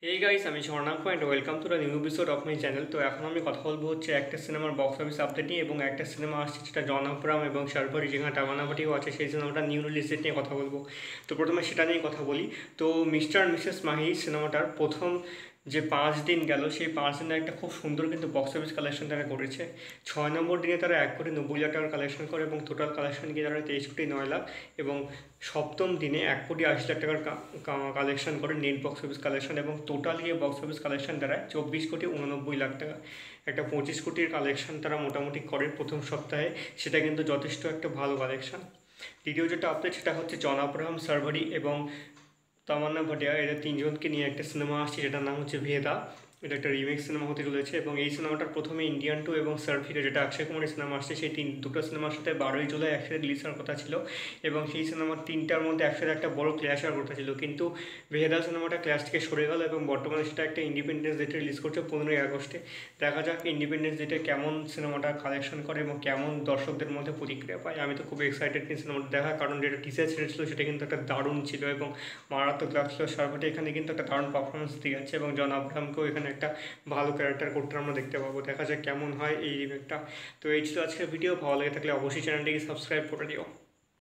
এই গাইস, আমি Swarnanka and welcome to the new episode of my channel. তো এখন আমি কথা বলবো হচ্ছে একটা সিনেমার বক্স অফিস আপডেট নিয়ে, এবং একটা সিনেমা আসছে যেটা জন আব্রাহাম এবং শারভারি, যেখানে টামানা ভাটিও আছে, সেই সিনেমাটা নিউ রিলিজ ডেট নিয়ে কথা বলবো। তো প্রথমে সেটা নিয়ে কথা বলি। তো মিস্টার অ্যান্ড মিসেস মাহি সিনেমাটার প্রথম যে 5 দিন গেল, সেই 5 দিনে একটা খুব সুন্দর কিন্তু বক্স অফিস কালেকশন তারা করেছে। 6 নম্বর দিনে তারা 1,90,00,000 টাকার কালেকশন করে, এবং টোটাল কালেকশন গিয়ে তারা 23,09,00,000। এবং সপ্তম দিনে 1,80,00,000 টাকার কালেকশন করে নেট বক্স অফিস কালেকশন, এবং টোটাল গিয়ে বক্স অফিস কালেকশন দাঁড়ায় 24,89,00,000 টাকা। একটা 25 কোটির কালেকশন তারা মোটামুটি করে প্রথম সপ্তাহে, সেটা কিন্তু যথেষ্ট একটা ভালো কালেকশন। দ্বিতীয় যেটা আপডেট, সেটা হচ্ছে জন আব্রাহাম, শারভারি এবং তামান্না ভাটিয়া, এদের তিনজনকে নিয়ে একটা সিনেমা আসছে যেটার নাম হচ্ছে ভেদা। এটা একটা রিমেক সিনেমা হতে চলেছে, এবং এই সিনেমাটার প্রথমে ইন্ডিয়ান 2 এবং সার্ফিরে, যেটা অক্ষয় কুমারের সিনেমা আসছে, সেই দুটো সিনেমার সাথে 12ই জুলাই একসাথে রিলিজ হওয়ার কথা ছিল, এবং সেই সিনেমার তিনটার মধ্যে একসাথে একটা বড় ক্ল্যাশ হওয়ার কথা ছিল, কিন্তু ভেদা সিনেমাটা ক্ল্যাশ থেকে সরে গেল, এবং বর্তমানে সেটা একটা ইন্ডিপেন্ডেন্স ডেটে রিলিজ করছে 15ই আগস্টে। দেখা যাক ইন্ডিপেন্ডেন্স ডেটে কেমন সিনেমাটা কালেকশন করে এবং কেমন দর্শকদের মধ্যে প্রতিক্রিয়া পায়। আমি তো খুব এক্সাইটেড নিয়ে সিনেমাটা দেখা, কারণ যেটা টিজার ছেড়েছিল সেটা কিন্তু একটা দারুণ ছিল এবং মারাত্মক লাগছিল। শারভাটি এখানে কিন্তু একটা দারুণ পারফরমেন্স দিয়ে যাচ্ছে, এবং জন আব্রাহামকেও এখানে একটা ভালো ক্যারেক্টার করতে আমরা দেখতে পাবো। দেখা যাক কেমন হয় এই রিমেকটা। তো এই ছিল আজকের ভিডিও। ভালো লেগে থাকলে অবশ্যই চ্যানেলটিকে সাবস্ক্রাইব করে দিও।